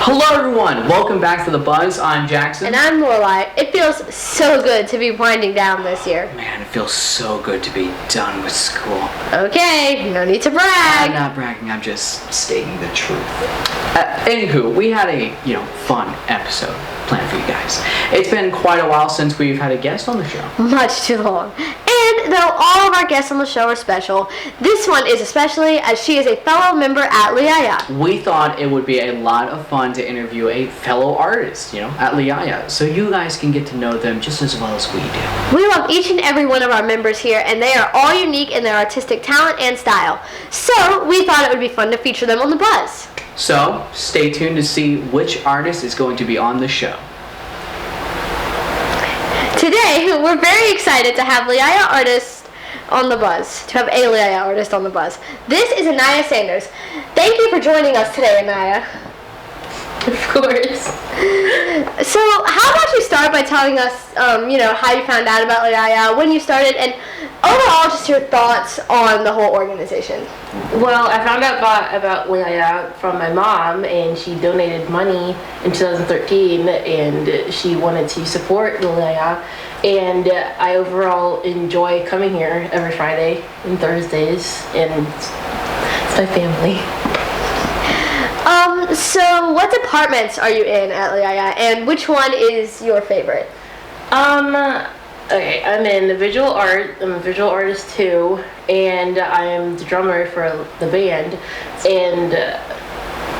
Hello everyone, welcome back to The Buzz. I'm Jackson. And I'm Lorelei. It feels so good to be winding down this year. Man, it feels so good to be done with school. Okay, no need to brag. I'm not bragging, I'm just stating the truth. Anywho, we had a, fun episode planned for you guys. It's been quite a while since we've had a guest on the show. Much too long. And though all of our guests on the show are special, this one is especially as she is a fellow member at LAYAYA. We thought it would be a lot of fun to interview a fellow artist, at LAYAYA, so you guys can get to know them just as well as we do. We love each and every one of our members here, and they are all unique in their artistic talent and style. So we thought it would be fun to feature them on The Buzz. So stay tuned to see which artist is going to be on the show. Today, we're very excited to have LAYAYA artist on The Buzz. To have a LAYAYA artist on The Buzz. This is Aniyah Sanders. Thank you for joining us today, Aniyah. Of course. So, how about you start by telling us, how you found out about LAYAYA, when you started, and overall just your thoughts on the whole organization. Well, I found out about LAYAYA from my mom, and she donated money in 2013, and she wanted to support LAYAYA, and I overall enjoy coming here every Friday and Thursdays, and it's my family. So what departments are you in at LAYAYA, and which one is your favorite? Okay, I'm in visual art. I'm a visual artist too, and I'm the drummer for the band, and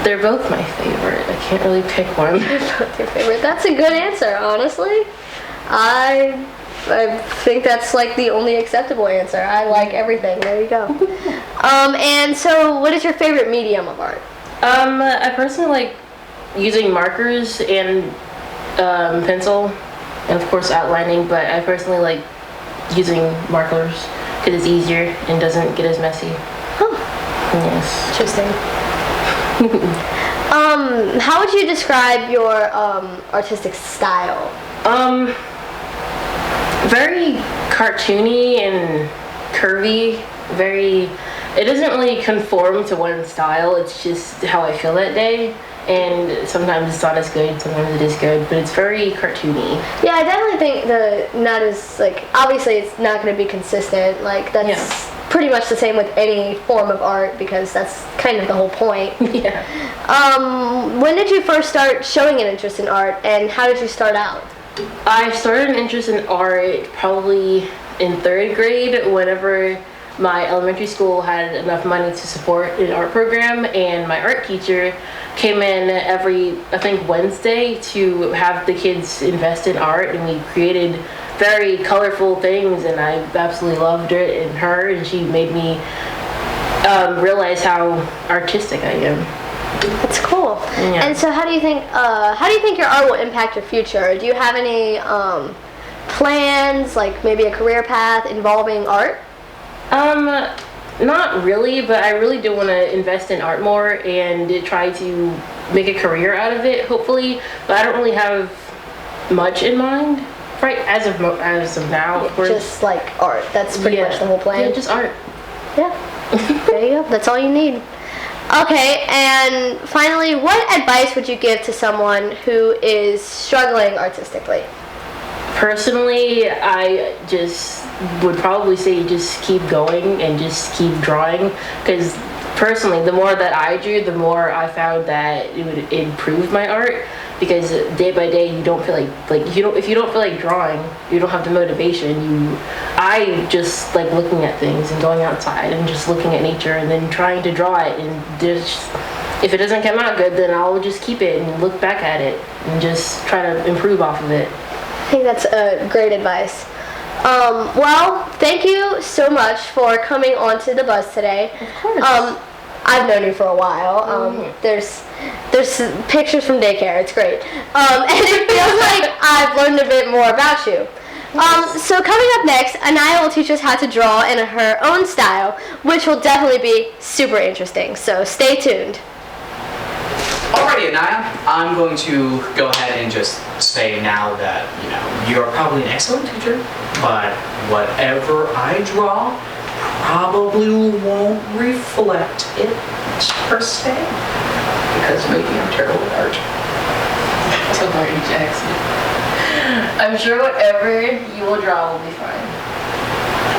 they're both my favorite. I can't really pick one. They're both your favorite. That's a good answer, honestly. I think that's like the only acceptable answer. I like everything. There you go. And so what is your favorite medium of art? I personally like using markers and pencil, and of course outlining, but I personally like using markers because it's easier and doesn't get as messy. Huh. Yes. Interesting. How would you describe your artistic style? Very cartoony and curvy, it doesn't really conform to one style, it's just how I feel that day, and sometimes it's not as good, sometimes it is good, but it's very cartoony. Yeah, I definitely think not as, obviously it's not going to be consistent, that's pretty much the same with any form of art, because that's kind of the whole point. Yeah. When did you first start showing an interest in art, and how did you start out? I started an interest in art probably in 3rd grade, whenever my elementary school had enough money to support an art program, and my art teacher came in every, I think, Wednesday to have the kids invest in art, and we created very colorful things, and I absolutely loved it and her, and she made me realize how artistic I am. That's cool. Yeah. And so how do you think your art will impact your future? Do you have any plans, like maybe a career path involving art? Not really, but I really do want to invest in art more and try to make a career out of it, hopefully, but I don't really have much in mind, right, as of now, of course. Just like art, that's pretty much the whole plan? Yeah, just art. Yeah, there you go, that's all you need. Okay, and finally, what advice would you give to someone who is struggling artistically? Personally, I just would probably say just keep going and just keep drawing, because personally, the more that I drew, the more I found that it would improve my art, because day by day you don't feel if you don't feel like drawing, you don't have the motivation. I just like looking at things and going outside and just looking at nature and then trying to draw it, and just if it doesn't come out good, then I'll just keep it and look back at it and just try to improve off of it. I think that's great advice. Well, thank you so much for coming on to The Buzz today. Of course. I've known you for a while. There's pictures from daycare. It's great. And it feels like I've learned a bit more about you. So coming up next, Aniyah will teach us how to draw in her own style, which will definitely be super interesting. So stay tuned. Alrighty, Aniyah, I'm going to go ahead and just say now that, you're probably an excellent teacher, but whatever I draw probably won't reflect it per se, because maybe I'm terrible at art. So Marty Jackson. I'm sure whatever you will draw will be fine.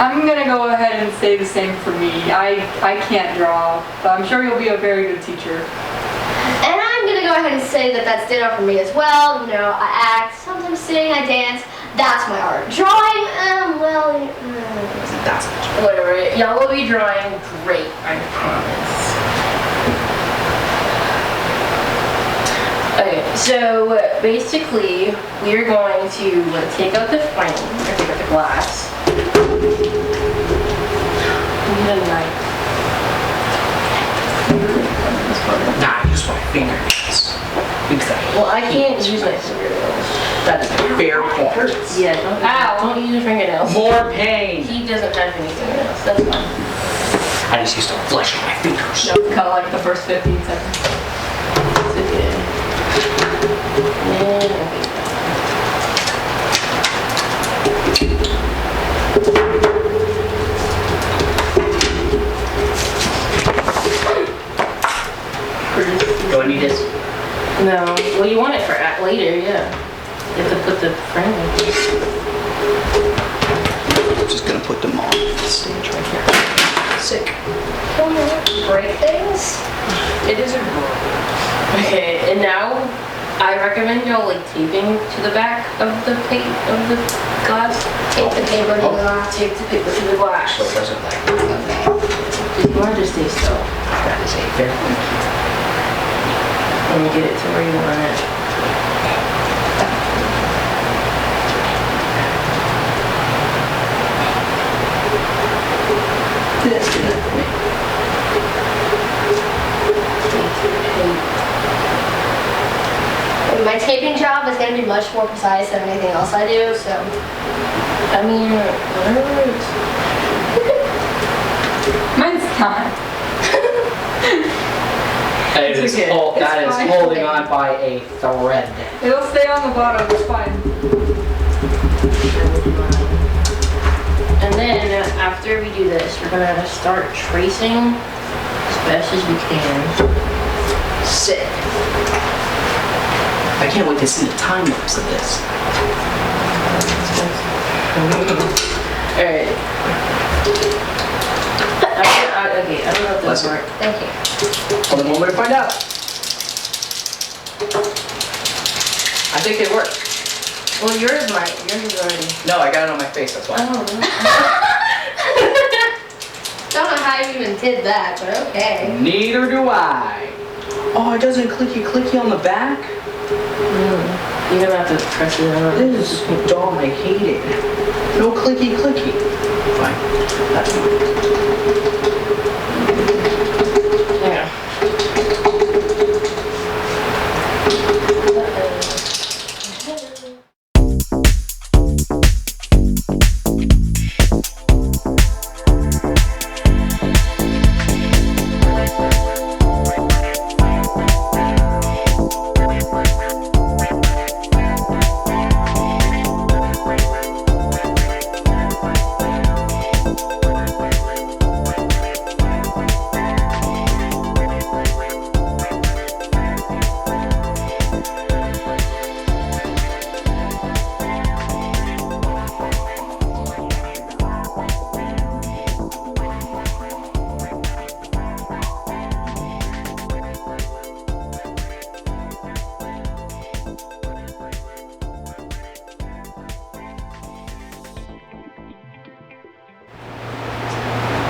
I'm gonna go ahead and say the same for me. I can't draw, but I'm sure you'll be a very good teacher. And I'm gonna go ahead and say that that's ditto for me as well. You know, I act, sometimes sing, I dance. That's my art. Drawing, That's Whatever. Y'all will be drawing great, I promise. Okay, so basically, we're going to take out the frame, or take out the glass. We need a knife. Nah, use my fingernails. Well, I can't use my fingernails. That is a fair point. Yeah, don't use your fingernails. More pain. He doesn't have any fingernails, that's fine. I just used to flesh on my fingers. Cut like the first 15 seconds. It's okay. Do I need this? No. Well, you want it for later, yeah. You have to put the frame in. I'm just gonna put them on the stage right here. Sick. break things. It isn't wrong. Okay, and now I recommend y'all like taping to the back of the glass. Tape the paper to the glass. Tape the paper to the glass. So it doesn't like. If you want to just stay still. That is a fair point. And you get it to where you want it. Let's do that for me. And my taping job is going to be much more precise than anything else I do, so. I mean, whatever it is. Mine's not. That is, okay. that It's is fine. holding on by a thread. It'll stay on the bottom, it's fine. And then after we do this, we're gonna start tracing as best as we can. Sick. I can't wait to see the time lapse of this. Alright. Okay, I don't know if Bless this you. works. Thank you. Hold a moment to find out. I think it worked. Well, yours is already. No, I got it on my face, that's why. Oh, Don't know how you even did that, but okay. Neither do I. Oh, it doesn't clicky on the back? you're gonna have to press it on. This is dumb, I hate it. No clicky. Fine, that's fine. Yeah.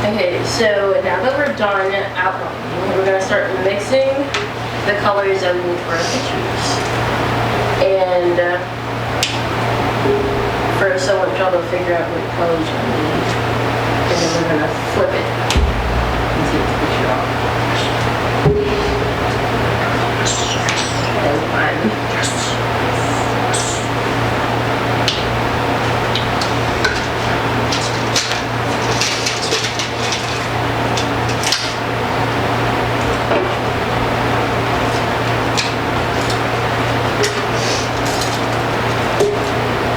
Okay, so now that we're done outlining, we're gonna start mixing the colors that we need for our pictures. And first I want y'all to figure out what colors you need. And then we're gonna flip it and take the picture off. That's fine.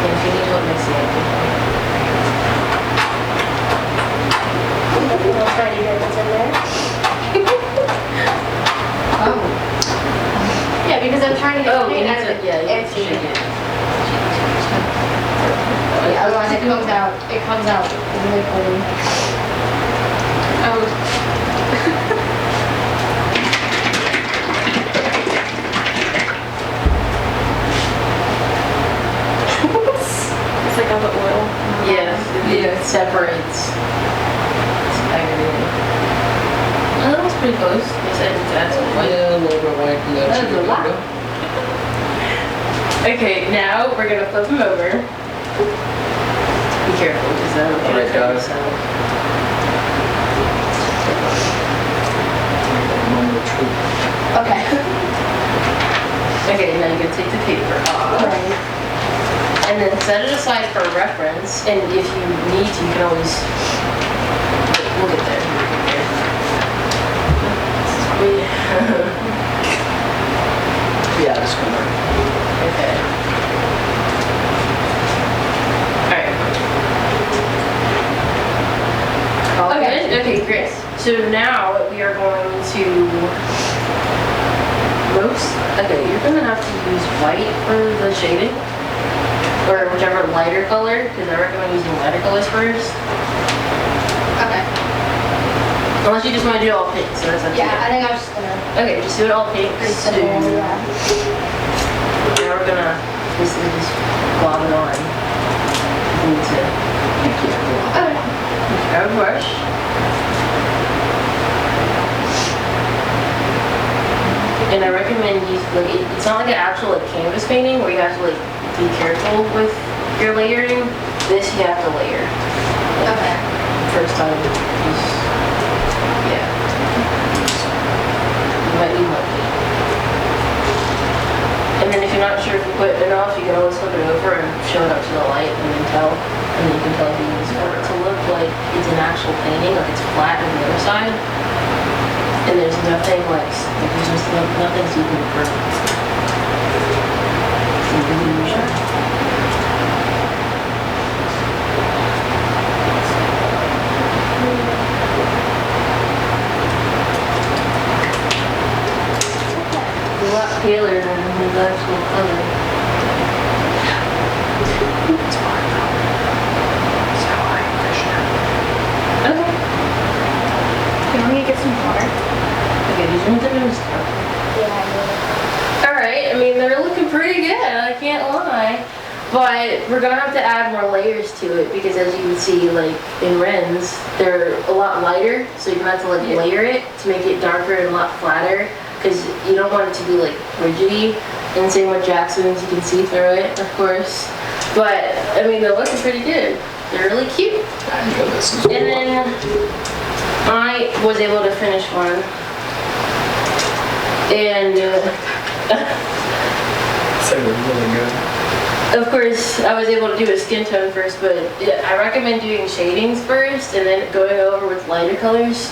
If you need help mixing it, otherwise it comes out really funny. It's like all the oil. Yeah, it separates. It's aggravating. Oh, that was pretty close. They said to add some white. Yeah, a little bit white. That was a lot. Okay, now we're gonna flip them over. Be careful, because that'll get Alright, cut guys. yourself. Okay. Okay, now you can take the paper off. Right. And then set it aside for reference, and if you need to, you can always, we'll get there. Yeah, just gonna. Okay. Alright. All Okay. good? Okay, great. So now we are going to okay, you're gonna have to use white for the shading. Or whichever lighter color, because I recommend using lighter colors first. Okay. Unless you just want to do it all pink, so that's up to you. Yeah, I think I'm just gonna Okay, just do it all pink. pretty So simple. Yeah. now we're gonna basically just blob it on. You need to Okay. grab a brush. And I recommend use like it's not like an actual like canvas painting where you have to like be careful with your layering. This you have to layer. Okay. First time, just yeah. You might be lucky. And then if you're not sure if you put enough, you can always flip it over and show it up to the light and then tell. And then you can tell if you use for it to look like it's an actual painting, like it's flat on the other side. And there's nothing like there's just nothing's even perfect. It's an illusion. It's a lot paler than his actual color. It's fine though. That's how I envision it. Okay. Can we get some water? Okay, these ones are gonna start. Yeah. Alright, I mean, they're looking pretty good, I can't lie. But we're gonna have to add more layers to it because as you can see, like in Ren's, they're a lot lighter, so you're gonna have to like layer it to make it darker and a lot flatter because you don't want it to be like rigidy. And same with Jackson's, you can see through it, of course. But, I mean, they're looking pretty good. They're really cute. I know this is And then I was able to finish one. And so really good. of course, I was able to do a skin tone first, but I recommend doing shadings first and then going over with lighter colors.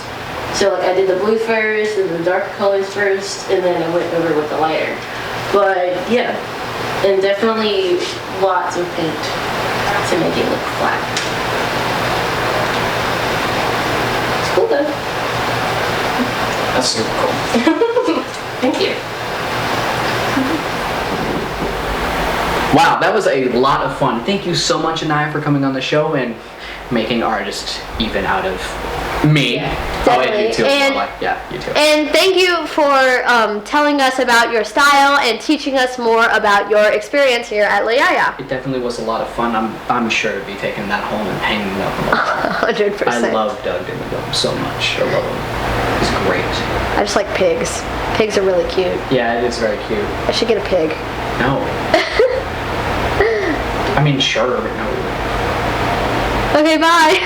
So like I did the blue first and the darker colors first, and then I went over with the lighter. But yeah, and definitely lots of paint to make it look flat. It's cool though. That's super cool. Thank you. Wow, that was a lot of fun. Thank you so much, Aniyah, for coming on the show and making artists even out of me. Oh, and you too. And- Yeah, you too. And thank you for telling us about your style and teaching us more about your experience here at LAYAYA. It definitely was a lot of fun. I'm sure to be taking that home and hanging it up on my wall. 100%. I love Doug Dimmadome so much. I love him. He's great. I just like pigs. Pigs are really cute. Yeah, it is very cute. I should get a pig. No. I mean, sure, but no. Okay, bye.